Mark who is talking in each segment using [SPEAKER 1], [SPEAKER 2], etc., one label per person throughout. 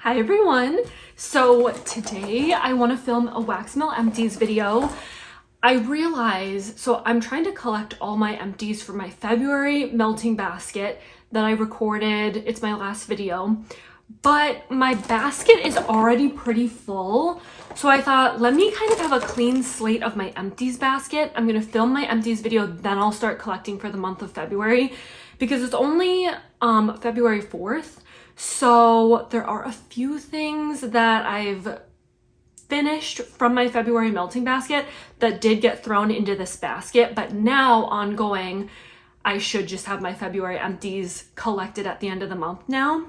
[SPEAKER 1] Hi everyone! So today I want to film a Wax Melt Empties video. I realize, so I'm trying to collect all my empties for my February melting basket that I recorded. It's my last video, but my basket is already pretty full. So I thought, let me kind of have a clean slate of my empties basket. I'm going to film my empties video, then I'll start collecting for the month of February because it's only February 4th. So there are a few things that I've finished from my February melting basket that did get thrown into this basket, but now ongoing, I should just have my February empties collected at the end of the month now.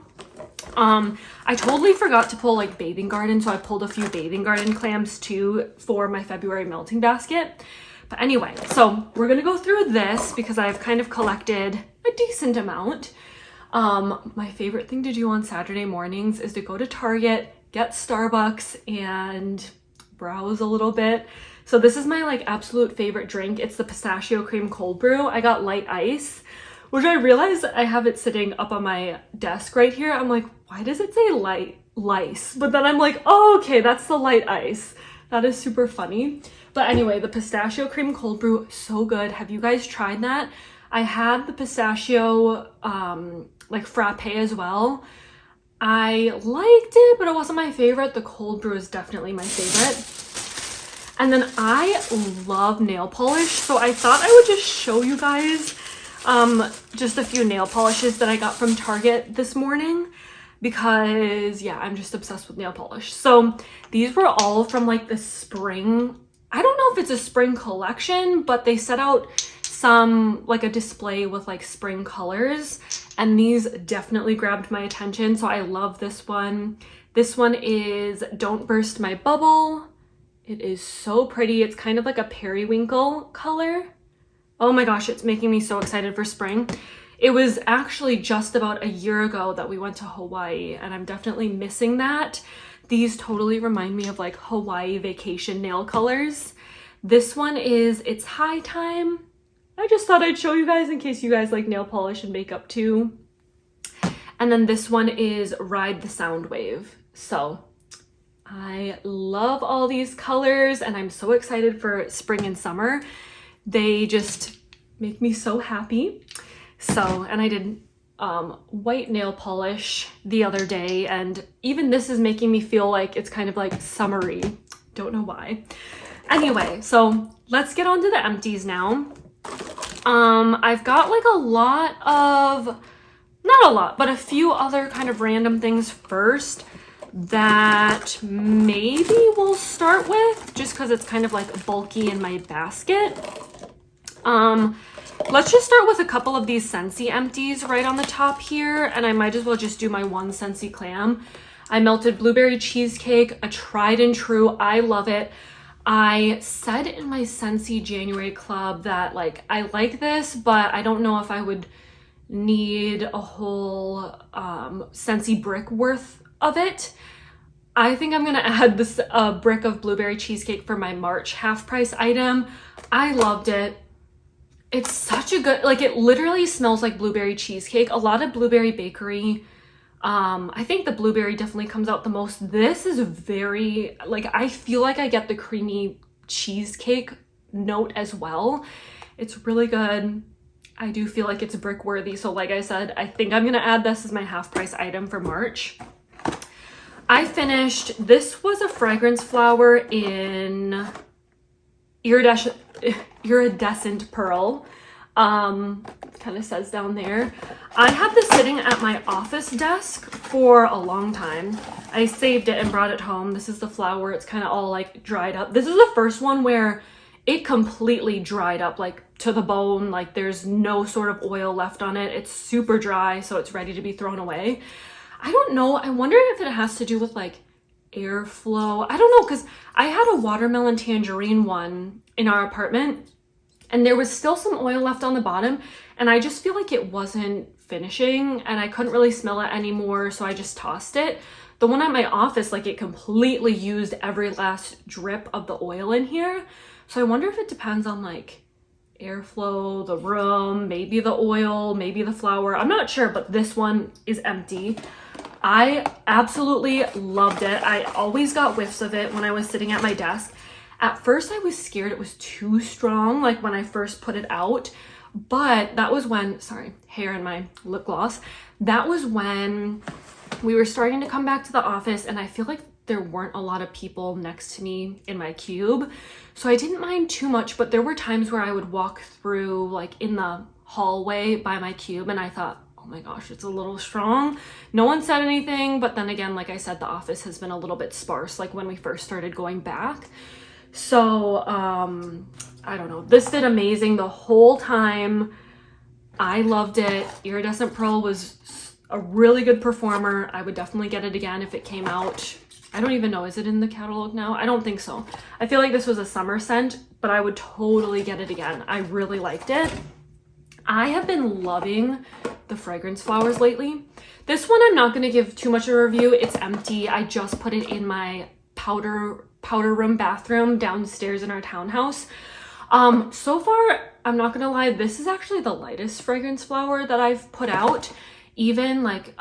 [SPEAKER 1] I totally forgot to pull like Bathing Garden, so I pulled a few Bathing Garden clams too for my February melting basket. But anyway, so we're gonna go through this because I've kind of collected a decent amount. My favorite thing to do on Saturday mornings is to go to Target, get Starbucks, and browse a little bit. So this is my like absolute favorite drink. It's the pistachio cream cold brew. I got light ice, which I realized I have it sitting up on my desk right here. I'm like, why does it say lice? But then I'm like, oh, okay, that's the light ice. That is super funny. But anyway, the pistachio cream cold brew, so good. Have you guys tried that? I had the pistachio like frappe as well. I liked it, but it wasn't my favorite. The cold brew is definitely my favorite. And then I love nail polish, so I thought I would just show you guys just a few nail polishes that I got from Target this morning because yeah, I'm just obsessed with nail polish. So these were all from like the spring. I don't know if it's a spring collection, but they set out some like a display with like spring colors, and these definitely grabbed my attention. So I love this one. This one is Don't Burst My Bubble. It is so pretty. It's kind of like a periwinkle color. Oh my gosh, it's making me so excited for spring. It was actually just about a year ago that we went to Hawaii, and I'm definitely missing that. These totally remind me of like Hawaii vacation nail colors. This one is It's High Time. I just thought I'd show you guys in case you guys like nail polish and makeup too. And then this one is Ride the Sound Wave. So I love all these colors and I'm so excited for spring and summer. They just make me so happy. So, and I did white nail polish the other day, and even this is making me feel like it's kind of like summery. Don't know why. Anyway, so let's get on to the empties now. I've got like a lot of, not a lot, but a few other kind of random things first that maybe we'll start with just because it's kind of like bulky in my basket. Let's just start with a couple of these Scentsy empties right on the top here, and I might as well just do my one Scentsy clam. I melted blueberry cheesecake, a tried and true. I love it. I said in my Scentsy January club that like I like this, but I don't know if I would need a whole Scentsy brick worth of it. I think I'm gonna add this brick of blueberry cheesecake for my March half price item. I loved it. It's such a good, like it literally smells like blueberry cheesecake. A lot of blueberry bakery. I think the blueberry definitely comes out the most. This is very, like, I feel like I get the creamy cheesecake note as well. It's really good. I do feel like it's brick worthy. So like I said, I think I'm gonna add this as my half price item for March. I finished, this was a fragrance flower in Iridescent Pearl. Kind of says down there. I had this sitting at my office desk for a long time. I saved it and brought it home. This is the flower. It's kind of all like dried up. This is the first one where it completely dried up like to the bone. Like there's no sort of oil left on it. It's super dry, so it's ready to be thrown away. I don't know. I wonder if it has to do with like airflow. I don't know, because I had a watermelon tangerine one in our apartment and there was still some oil left on the bottom, and I just feel like it wasn't finishing and I couldn't really smell it anymore, so I just tossed it. The one at my office, like it completely used every last drip of the oil in here. So I wonder if it depends on like airflow, the room, maybe the oil, maybe the flour. I'm not sure, but this one is empty. I absolutely loved it. I always got whiffs of it when I was sitting at my desk. At first I was scared it was too strong, like when I first put it out, but that was when, sorry, hair in my lip gloss. That was when we were starting to come back to the office, and I feel like there weren't a lot of people next to me in my cube. So I didn't mind too much, but there were times where I would walk through like in the hallway by my cube and I thought, oh my gosh, it's a little strong. No one said anything, but then again, like I said, the office has been a little bit sparse, like when we first started going back. So, I don't know. This did amazing the whole time. I loved it. Iridescent Pearl was a really good performer. I would definitely get it again if it came out. I don't even know, is it in the catalog now? I don't think so. I feel like this was a summer scent, but I would totally get it again. I really liked it. I have been loving the fragrance flowers lately. This one I'm not going to give too much of a review. It's empty. I just put it in my powder room bathroom downstairs in our townhouse. So far, I'm not gonna lie, this is actually the lightest fragrance flower that I've put out. Even like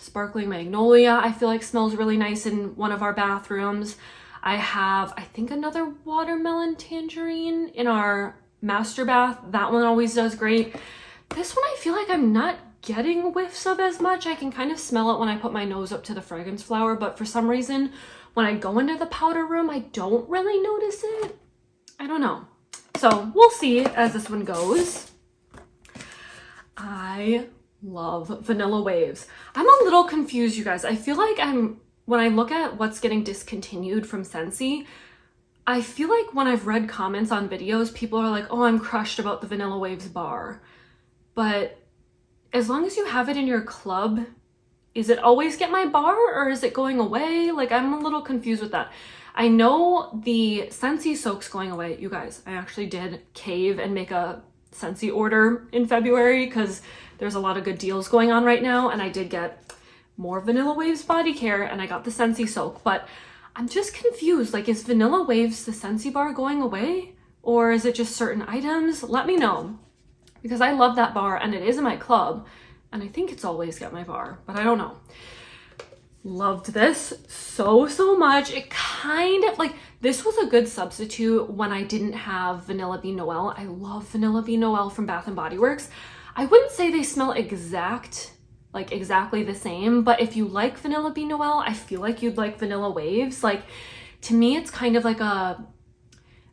[SPEAKER 1] Sparkling Magnolia, I feel like smells really nice in one of our bathrooms. I have, I think, another Watermelon Tangerine in our master bath. That one always does great. This one I feel like I'm not getting whiffs of as much. I can kind of smell it when I put my nose up to the fragrance flower, but for some reason, when I go into the powder room, I don't really notice it. I don't know. So we'll see as this one goes. I love Vanilla Waves. I'm a little confused, you guys. I feel like when I look at what's getting discontinued from Scentsy, I feel like when I've read comments on videos, people are like, oh, I'm crushed about the Vanilla Waves bar. But as long as you have it in your club, is it always get my bar or is it going away? Like, I'm a little confused with that. I know the Scentsy soak's going away. You guys, I actually did cave and make a Scentsy order in February because there's a lot of good deals going on right now, and I did get more Vanilla Waves body care and I got the Scentsy soak, but I'm just confused. Like, is Vanilla Waves the Scentsy bar going away or is it just certain items? Let me know because I love that bar and it is in my club and I think it's always got my bar, but I don't know. Loved this so much. It kind of like, this was a good substitute when I didn't have Vanilla Bean Noel. I love Vanilla Bean Noel from Bath and Body Works. I wouldn't say they smell exactly the same, but if you like Vanilla Bean Noel, I feel like you'd like Vanilla Waves. Like, to me, it's kind of like a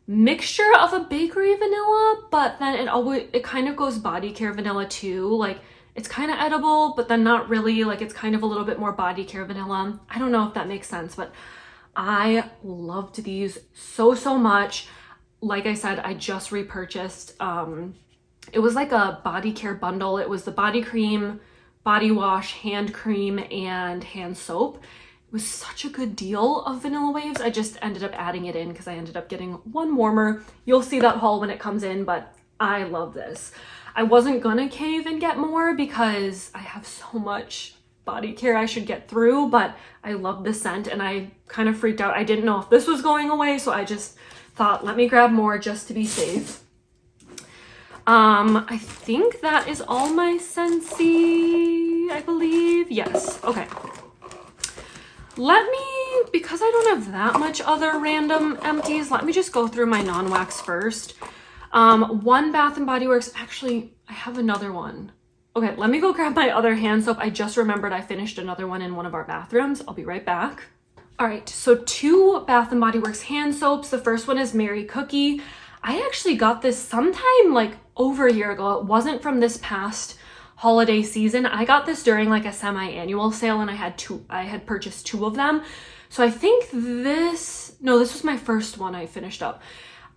[SPEAKER 1] mixture of a bakery vanilla, but then it kind of goes body care vanilla too. Like, it's kind of edible, but then not really. Like, it's kind of a little bit more body care vanilla. I don't know if that makes sense, but I loved these so much. Like I said, I just repurchased. It was like a body care bundle. It was the body cream, body wash, hand cream, and hand soap. It was such a good deal of Vanilla Waves. I just ended up adding it in because I ended up getting one warmer. You'll see that haul when it comes in, but I love this. I wasn't gonna cave and get more because I have so much body care I should get through, but I love the scent and I kind of freaked out. I didn't know if this was going away, so I just thought, let me grab more just to be safe. I think that is all my Scentsy, I believe. Yes, okay. Because I don't have that much other random empties, let me just go through my non-wax first. One Bath and Body Works, actually, I have another one. Okay, let me go grab my other hand soap. I just remembered I finished another one in one of our bathrooms. I'll be right back. All right, so 2 Bath and Body Works hand soaps. The first one is Mary Cookie. I actually got this sometime like over a year ago. It wasn't from this past holiday season. I got this during like a semi-annual sale and I had purchased 2 of them. So I think this was my first one I finished up.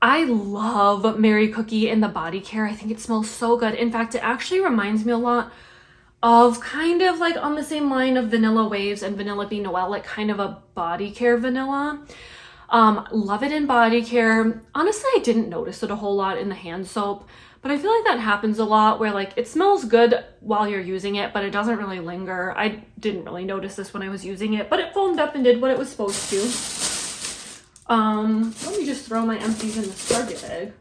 [SPEAKER 1] I love Mary Cookie in the body care. I think it smells so good. In fact, it actually reminds me a lot of kind of like on the same line of Vanilla Waves and Vanilla Bean Noel, like kind of a body care vanilla. Love it in body care. Honestly, I didn't notice it a whole lot in the hand soap, but I feel like that happens a lot where like it smells good while you're using it, but it doesn't really linger. I didn't really notice this when I was using it, but it foamed up and did what it was supposed to. Let me just throw my empties in the Target bag.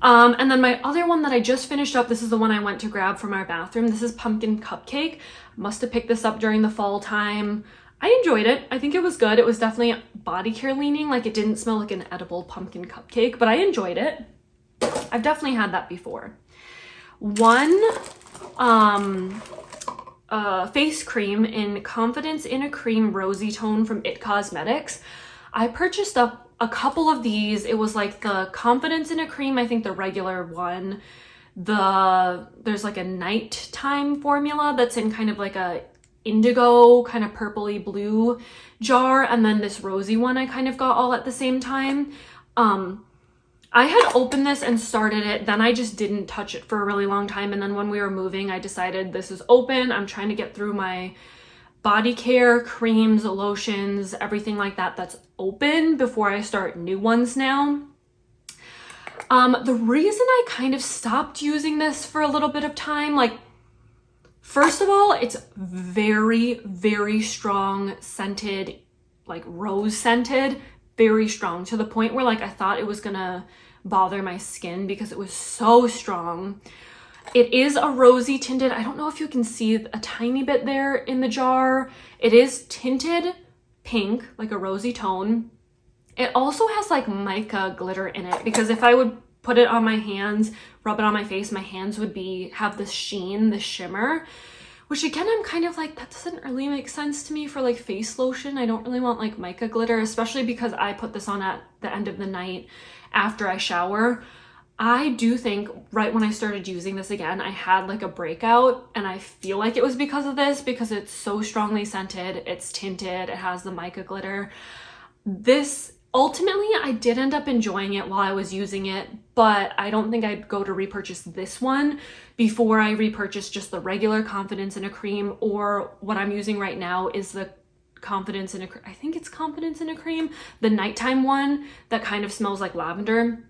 [SPEAKER 1] And then my other one that I just finished up, this is the one I went to grab from our bathroom. This is Pumpkin Cupcake. Must have picked this up during the fall time. I enjoyed it. I think it was good. It was definitely body care leaning. Like, it didn't smell like an edible pumpkin cupcake, but I enjoyed it. I've definitely had that before. One face cream in Confidence in a Cream Rosy Tone from IT Cosmetics. I purchased up a couple of these. It was like the Confidence in a Cream, I think the regular one. There's like a nighttime formula that's in kind of like a indigo, kind of purpley blue jar, and then this rosy one I kind of got all at the same time. I had opened this and started it, then I just didn't touch it for a really long time, and then when we were moving, I decided this is open. I'm trying to get through my body care, creams, lotions, everything like that that's open before I start new ones now. The reason I kind of stopped using this for a little bit of time, like, first of all, it's very, very strong scented, like rose scented, very strong, to the point where like I thought it was gonna bother my skin because it was so strong. It is a rosy tinted. I don't know if you can see a tiny bit there in the jar. It is tinted pink, like a rosy tone. It also has like mica glitter in it, because if I would put it on my hands, rub it on my face, my hands would have this sheen, this shimmer, which again, I'm kind of like, that doesn't really make sense to me for like face lotion. I don't really want like mica glitter, especially because I put this on at the end of the night after I shower. I do think right when I started using this again, I had like a breakout, and I feel like it was because of this, because it's so strongly scented, it's tinted, it has the mica glitter. This, ultimately, I did end up enjoying it while I was using it, but I don't think I'd go to repurchase this one before I repurchase just the regular Confidence in a Cream, or what I'm using right now is the Confidence in a, I think it's Confidence in a Cream, the nighttime one that kind of smells like lavender.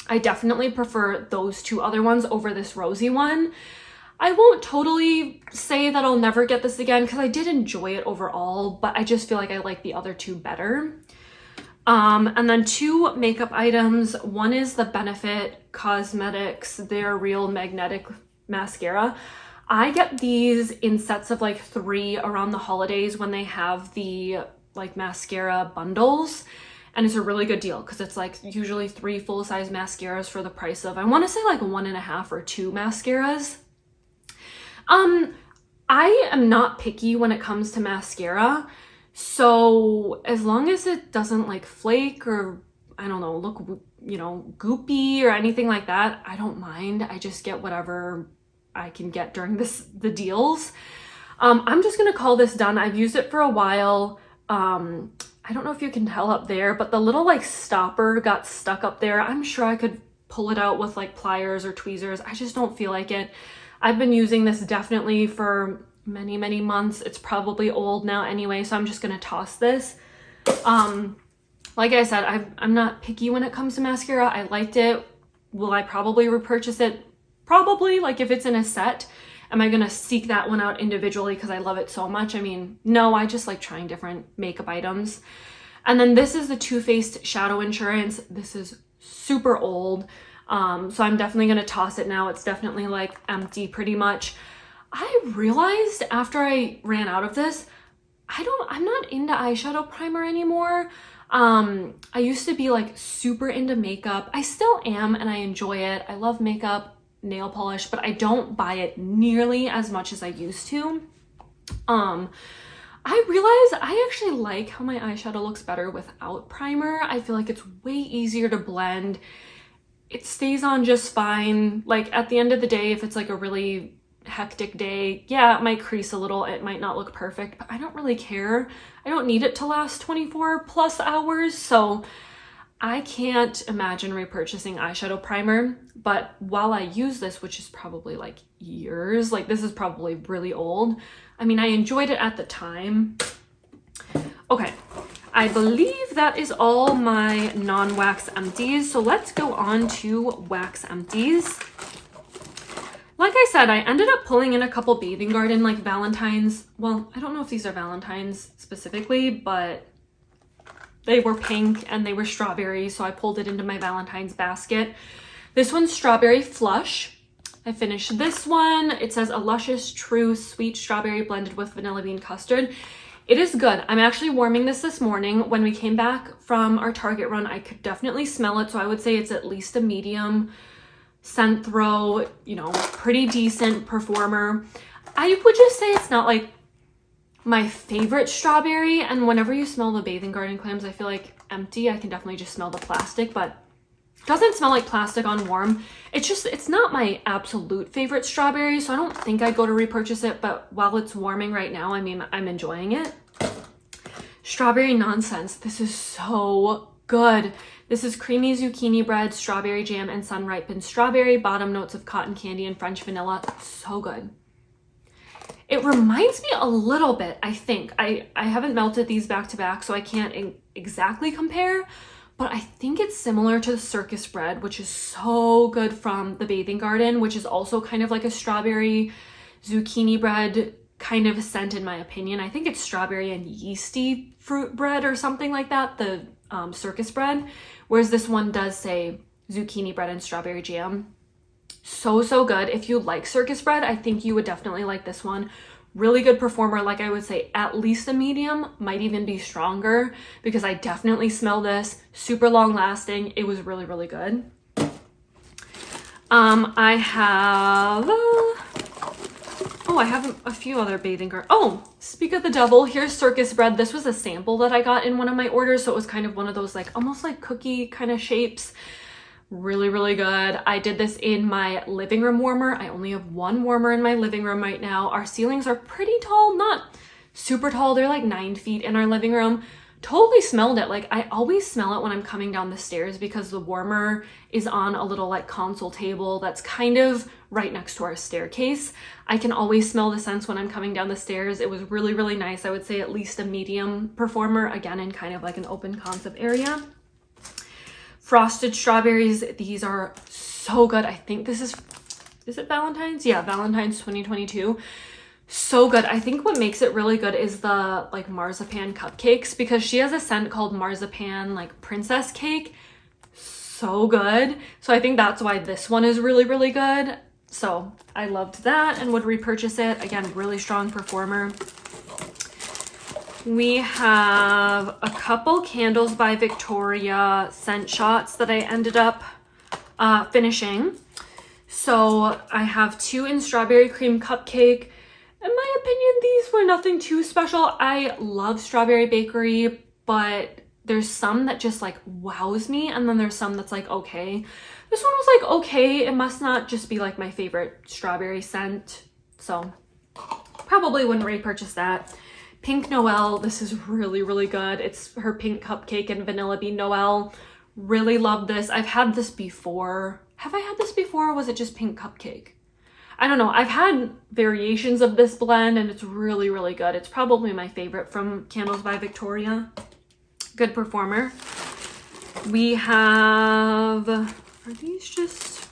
[SPEAKER 1] I definitely prefer those two other ones over this rosy one. I won't totally say that I'll never get this again, because I did enjoy it overall, but I just feel like I like the other two better. And then two makeup items. One is the Benefit Cosmetics, their Real Magnetic Mascara. I get these in sets of like 3 around the holidays when they have the like mascara bundles. And it's a really good deal because it's like usually 3 full-size mascaras for the price of, I want to say like 1.5 or 2 mascaras. I am not picky when it comes to mascara. So as long as it doesn't like flake or, I don't know, look, you know, goopy or anything like that, I don't mind. I just get whatever I can get during the deals. I'm just gonna call this done. I've used it for a while. I don't know if you can tell up there, but the little like stopper got stuck up there. I'm sure I could pull it out with like pliers or tweezers. I just don't feel like it. I've been using this definitely for many, many months. It's probably old now anyway, so I'm just gonna toss this. Like I said, I'm not picky when it comes to mascara. I liked it. Will I probably repurchase it? Probably, like if it's in a set. Am I gonna seek that one out individually because I love it so much? I mean, no, I just like trying different makeup items. And then this is the Too Faced Shadow Insurance. This is super old, so I'm definitely gonna toss it now. It's definitely like empty pretty much. I realized after I ran out of this, I'm not into eyeshadow primer anymore. I used to be like super into makeup. I still am, and I enjoy it. I love makeup, nail polish, but I don't buy it nearly as much as I used to. I realize I actually like how my eyeshadow looks better without primer. I feel like it's way easier to blend. It stays on just fine. Like at the end of the day, if it's like a really hectic day, yeah, it might crease a little, it might not look perfect, but I don't really care. I don't need it to last 24 plus hours, so I can't imagine repurchasing eyeshadow primer. But while I use this, which is probably like years, like this is probably really old, I mean, I enjoyed it at the time. Okay, I believe that is all my non-wax empties, so let's go on to wax empties. Like I said, I ended up pulling in a couple Bathing Garden like Valentine's. Well, I don't know if these are Valentine's specifically, but they were pink and they were strawberry, so I pulled it into my Valentine's basket. This one's Strawberry Flush. I finished this one. It says a luscious, true, sweet strawberry blended with vanilla bean custard. It is good. I'm actually warming this morning. When we came back from our Target run, I could definitely smell it. So I would say it's at least a medium scent throw, you know, pretty decent performer. I would just say it's not like my favorite strawberry. And whenever you smell the Bathing Garden clams, I feel like empty. I can definitely just smell the plastic, but doesn't smell like plastic on warm. It's not my absolute favorite strawberry, so I don't think I'd go to repurchase it, but while it's warming right now, I mean, I'm enjoying it. Strawberry Nonsense. This is so good. This is creamy zucchini bread, strawberry jam, and sun-ripened strawberry, bottom notes of cotton candy and French vanilla. So good. It reminds me a little bit, I think. I haven't melted these back to back, so I can't exactly compare, but I think it's similar to the Circus Bread, which is so good from the Bathing Garden, which is also kind of like a strawberry zucchini bread kind of scent in my opinion. I think it's strawberry and yeasty fruit bread or something like that, the Circus Bread, whereas this one does say zucchini bread and strawberry jam. So good. If you like Circus Bread, I think you would definitely like this one. Really good performer. Like I would say at least a medium, might even be stronger, because I definitely smell this. Super long lasting. It was really good. I have I have a few other Bathing Garden. Oh, speak of the devil, here's Circus Bread. This was a sample that I got in one of my orders, so it was kind of one of those like almost like cookie kind of shapes. Really good. I did this in my living room warmer. I only have one warmer in my living room right now. Our ceilings are pretty tall, not super tall. They're like 9 feet in our living room. Totally smelled it. Like I always smell it when I'm coming down the stairs because the warmer is on a little like console table that's kind of right next to our staircase. I can always smell the scents when I'm coming down the stairs. It was really nice. I would say at least a medium performer, again in kind of like an open concept area. Frosted strawberries. These are so good. I think this is it Valentine's? Yeah, Valentine's 2022. So good. I think what makes it really good is the like marzipan cupcakes, because she has a scent called marzipan like princess cake. So good. So I think that's why this one is really good. So I loved that and would repurchase it. Again, really strong performer. We have a couple Candles by Victoria scent shots that I ended up finishing. So I have 2 in strawberry cream cupcake. In my opinion, these were nothing too special. I love Strawberry Bakery, but there's some that just like wows me, and then there's some that's like okay. This one was like okay. It must not just be like my favorite strawberry scent, so probably wouldn't repurchase that. Pink Noel, this is really good. It's her pink cupcake and vanilla bean Noel. Really love this. I've had this before. Have I had this before, or was it just pink cupcake? I don't know. I've had variations of this blend and it's really good. It's probably my favorite from Candles by Victoria. Good performer. We have, are these just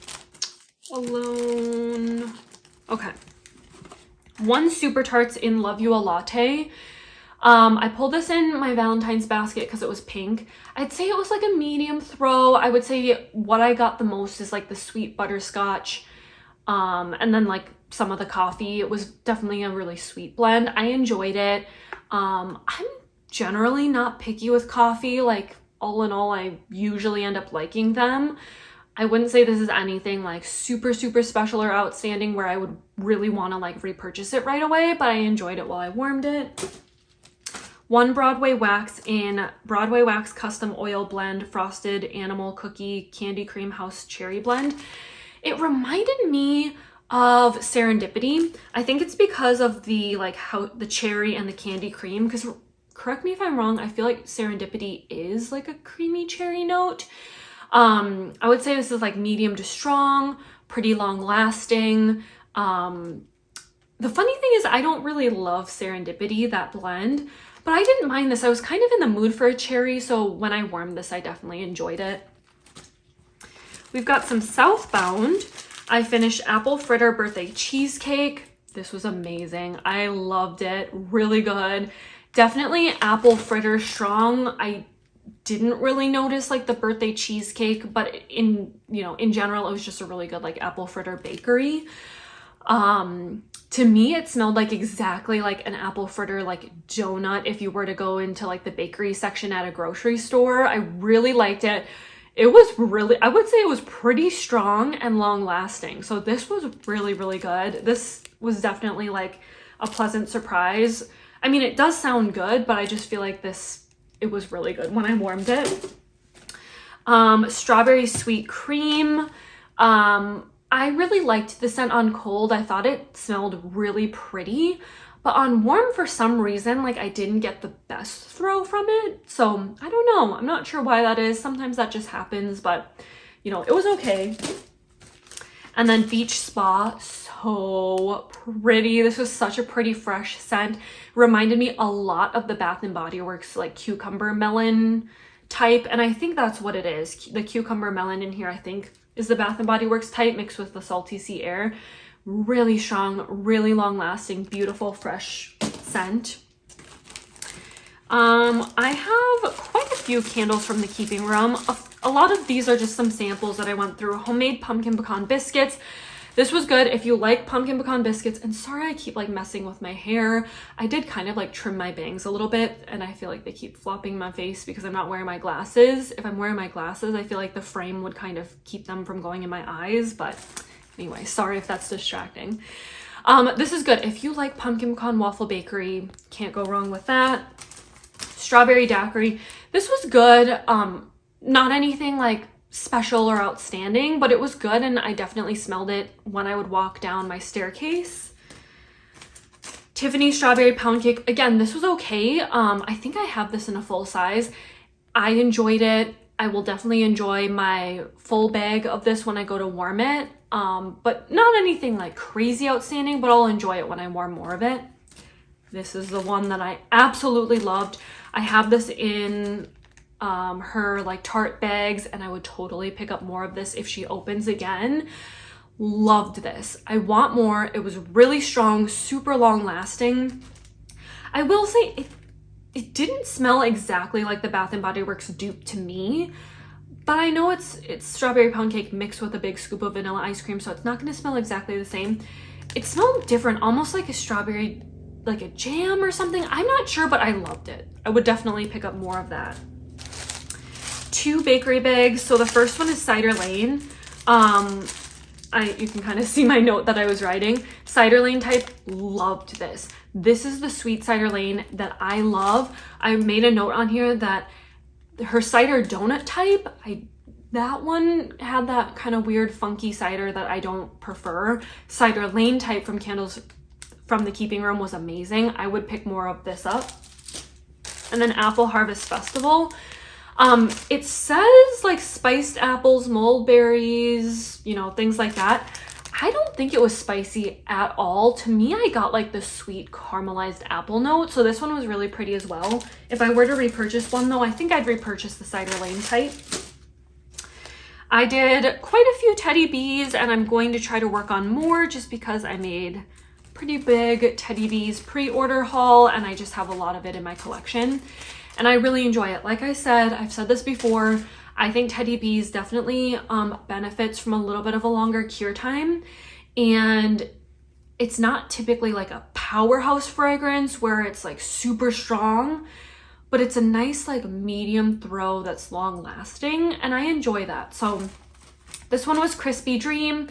[SPEAKER 1] alone? Okay. 1 Super Tarts in Love You a Latte. I pulled this in my Valentine's basket because it was pink. I'd say it was like a medium throw. I would say what I got the most is like the sweet butterscotch. And then like some of the coffee. It was definitely a really sweet blend. I enjoyed it. I'm generally not picky with coffee. Like all in all, I usually end up liking them. I wouldn't say this is anything like super special or outstanding where I would really want to like repurchase it right away, but I enjoyed it while I warmed it. 1 Broadway Wax in Broadway Wax Custom Oil Blend Frosted Animal Cookie Candy Cream House Cherry Blend. It reminded me of Serendipity. I think it's because of the like how the cherry and the candy cream, because correct me if I'm wrong, I feel like Serendipity is like a creamy cherry note. I would say this is like medium to strong, pretty long lasting. The funny thing is I don't really love Serendipity, that blend, but I didn't mind this. I was kind of in the mood for a cherry, so when I warmed this, I definitely enjoyed it. We've got some Southbound. I finished Apple Fritter Birthday Cheesecake. This was amazing. I loved it. Really good. Definitely apple fritter strong. I didn't really notice like the birthday cheesecake, but in general, it was just a really good like apple fritter bakery. To me, it smelled like exactly like an apple fritter like donut if you were to go into like the bakery section at a grocery store. I really liked it. It was really, I would say it was pretty strong and long lasting. So this was really, really good. This was definitely like a pleasant surprise. I mean, it does sound good, but I just feel like it was really good when I warmed it. Strawberry sweet cream. I really liked the scent on cold. I thought it smelled really pretty, but on warm, for some reason, like I didn't get the best throw from it. So I don't know. I'm not sure why that is. Sometimes that just happens, but it was okay. And then Beach Spa, so pretty. This was such a pretty fresh scent. Reminded me a lot of the Bath and Body Works like cucumber melon type, and I think that's what it is. The cucumber melon in here, I think, is the Bath and Body Works type mixed with the salty sea air. Really strong, really long lasting, beautiful, fresh scent. I have quite a few candles from the Keeping Room. A lot of these are just some samples that I went through. Homemade pumpkin pecan biscuits. This was good if you like pumpkin pecan biscuits. And sorry I keep like messing with my hair. I did kind of like trim my bangs a little bit, and I feel like they keep flopping in my face because I'm not wearing my glasses. If I'm wearing my glasses, I feel like the frame would kind of keep them from going in my eyes. But anyway, sorry if that's distracting. This is good if you like pumpkin pecan waffle bakery. Can't go wrong with that. Strawberry daiquiri. This was good. Not anything like special or outstanding, but it was good, and I definitely smelled it when I would walk down my staircase. Tiffanys strawberry pound cake. Again, this was okay. I think I have this in a full size. I enjoyed it. I will definitely enjoy my full bag of this when I go to warm it. But not anything like crazy outstanding, but I'll enjoy it when I warm more of it. This is the one that I absolutely loved. I have this in her like tart bags, and I would totally pick up more of this if she opens again. Loved this. I want more. It was really strong, super long lasting. I will say it didn't smell exactly like the Bath and Body Works dupe to me, but I know it's strawberry pound cake mixed with a big scoop of vanilla ice cream, so it's not going to smell exactly the same. It smelled different, almost like a strawberry, like a jam or something. I'm not sure, but I loved it. I would definitely pick up more of that. 2 bakery bags. So the first one is Cider Lane. You can kind of see my note that I was writing. Cider Lane type, loved this. This is the sweet Cider Lane that I love. I made a note on here that her cider donut type, that one had that kind of weird funky cider that I don't prefer. Cider Lane type from Candles from the Keeping Room was amazing. I would pick more of this up. And then Apple Harvest Festival. It says like spiced apples, mulberries, things like that. I don't think it was spicy at all. To me, I got like the sweet caramelized apple note. So this one was really pretty as well. If I were to repurchase one though, I think I'd repurchase the Cider Lane type. I did quite a few Teddy Bees, and I'm going to try to work on more just because I made pretty big Teddy Bees pre-order haul, and I just have a lot of it in my collection. And I really enjoy it. Like I said, I've said this before, I think Teddy Bees definitely benefits from a little bit of a longer cure time. And it's not typically like a powerhouse fragrance where it's like super strong, but it's a nice like medium throw that's long lasting, and I enjoy that. So this one was Crispy Dream.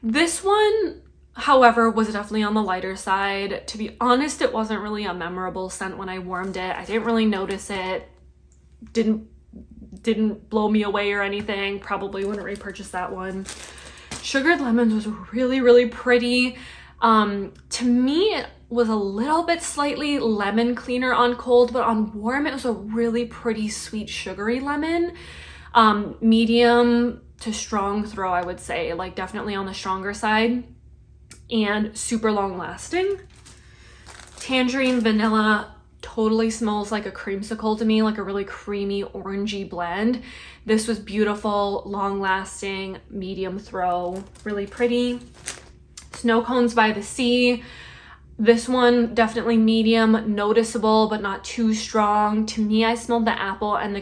[SPEAKER 1] This one, however, was definitely on the lighter side. To be honest, it wasn't really a memorable scent when I warmed it. I didn't really notice it. Didn't blow me away or anything. Probably wouldn't repurchase that one. Sugared Lemons was really, really pretty. To me, it was a little bit slightly lemon cleaner on cold, but on warm, it was a really pretty sweet sugary lemon. Medium to strong throw, I would say, like definitely on the stronger side. And super long lasting. Tangerine Vanilla totally smells like a creamsicle to me, like a really creamy orangey blend. This was beautiful, long lasting, medium throw, really pretty. Snow Cones by the Sea. This one definitely medium, noticeable, but not too strong. To me, I smelled the apple and the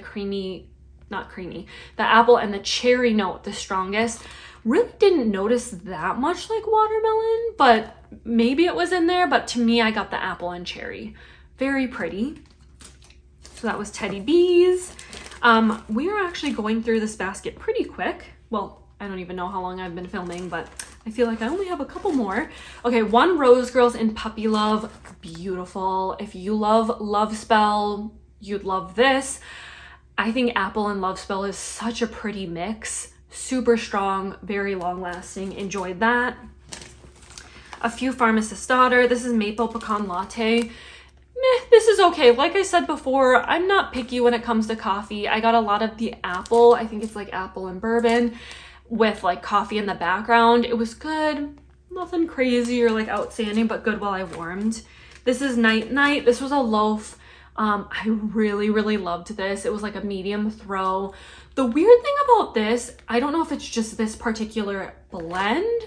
[SPEAKER 1] the apple and the cherry note the strongest. Really didn't notice that much like watermelon, but maybe it was in there. But to me, I got the apple and cherry. Very pretty. So that was Teddy B's. We are actually going through this basket pretty quick. Well, I don't even know how long I've been filming, but I feel like I only have a couple more. Okay, one Rose Girls in Puppy Love. Beautiful. If you love Love Spell, you'd love this. I think Apple and Love Spell is such a pretty mix. Super strong, very long lasting. Enjoyed that. A few Pharmacist Daughter. This is Maple Pecan Latte. Meh, this is okay. Like I said before, I'm not picky when it comes to coffee. I got a lot of the apple. I think it's like apple and bourbon with like coffee in the background. It was good. Nothing crazy or like outstanding, but good while I warmed. This is Night Night. This was a loaf. I really loved this. It was like a medium throw. The weird thing about this, I don't know if it's just this particular blend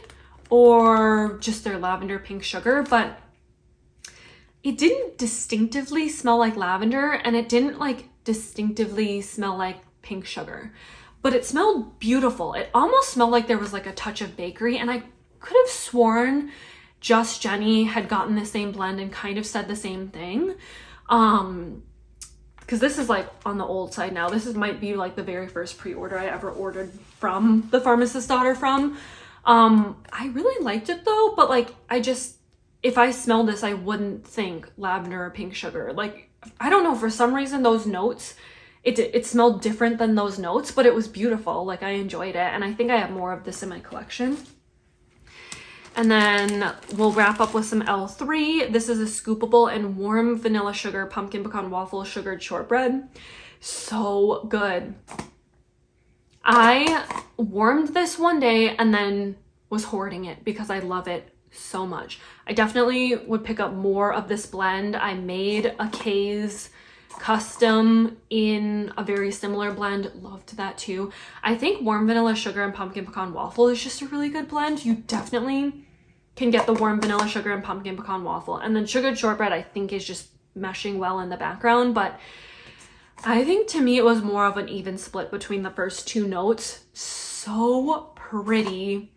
[SPEAKER 1] or just their lavender pink sugar, but it didn't distinctively smell like lavender and it didn't like distinctively smell like pink sugar, but it smelled beautiful. It almost smelled like there was like a touch of bakery, and I could have sworn Just Jenny had gotten the same blend and kind of said the same thing. Because this is like on the old side now. This might be like the very first pre-order I ever ordered from the Pharmacist Daughter from. I really liked it though, but like if I smelled this, I wouldn't think lavender or pink sugar. Like, I don't know, for some reason those notes, it smelled different than those notes, but it was beautiful. Like, I enjoyed it, and I think I have more of this in my collection. And then we'll wrap up with some L3. This is a scoopable and warm vanilla sugar pumpkin pecan waffle sugared shortbread. So good. I warmed this one day and then was hoarding it because I love it so much. I definitely would pick up more of this blend. I made a K's custom in a very similar blend. Loved that too. I think warm vanilla sugar and pumpkin pecan waffle is just a really good blend. You definitely can get the warm vanilla sugar and pumpkin pecan waffle, and then sugared shortbread I think is just meshing well in the background, but I think to me it was more of an even split between the first two notes. So pretty.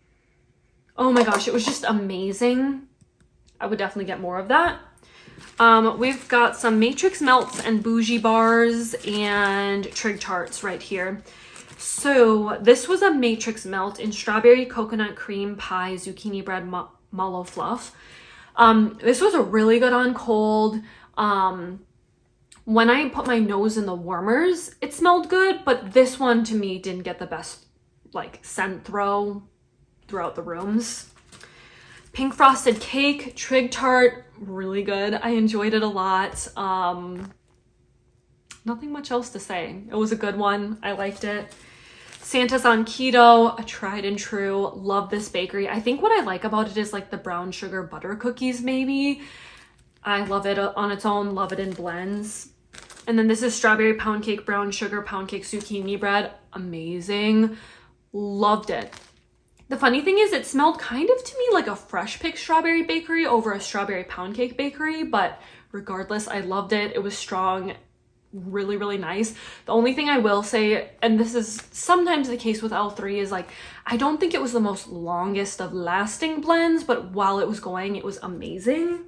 [SPEAKER 1] Oh my gosh, it was just amazing. I would definitely get more of that. We've got some Matrix Melts and Bougie Bars and Trig Tarts right here. So this was a Matrix Melt in Strawberry Coconut Cream Pie Zucchini Bread Mallow Fluff. This was a really good on cold. When I put my nose in the warmers, it smelled good, but this one to me didn't get the best like scent throughout the rooms. Pink Frosted Cake, Trig Tart, really good. I enjoyed it a lot. Nothing much else to say. It was a good one. I liked it. Santa's on Keto, a tried and true. Love this bakery. I think what I like about it is like the brown sugar butter cookies maybe. I love it on its own, love it in blends. And then this is Strawberry Pound Cake Brown Sugar Pound Cake Zucchini Bread. Amazing. Loved it. The funny thing is it smelled kind of to me like a fresh picked strawberry bakery over a strawberry pound cake bakery, but regardless, I loved it. It was strong, really nice. The only thing I will say, and this is sometimes the case with L3, is like, I don't think it was the most longest of lasting blends, but while it was going, it was amazing.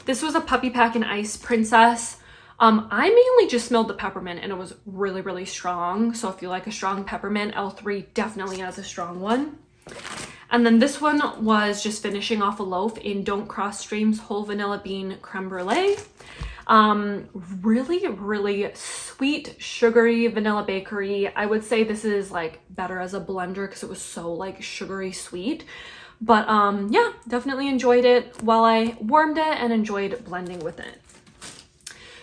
[SPEAKER 1] This was a Puppy Pack and Ice Princess. I mainly just smelled the peppermint and it was really strong. So if you like a strong peppermint, L3 definitely has a strong one. And then this one was just finishing off a loaf in Don't Cross Streams Whole Vanilla Bean Creme Brulee. Really sweet, sugary vanilla bakery. I would say this is like better as a blender because it was so like sugary sweet. But yeah, definitely enjoyed it while I warmed it and enjoyed blending with it.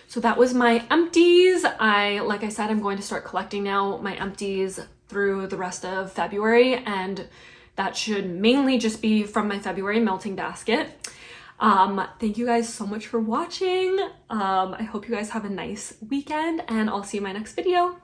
[SPEAKER 1] So that was my empties. Like I said, I'm going to start collecting now my empties through the rest of February, and that should mainly just be from my February melting basket. Thank you guys so much for watching. I hope you guys have a nice weekend, and I'll see you in my next video.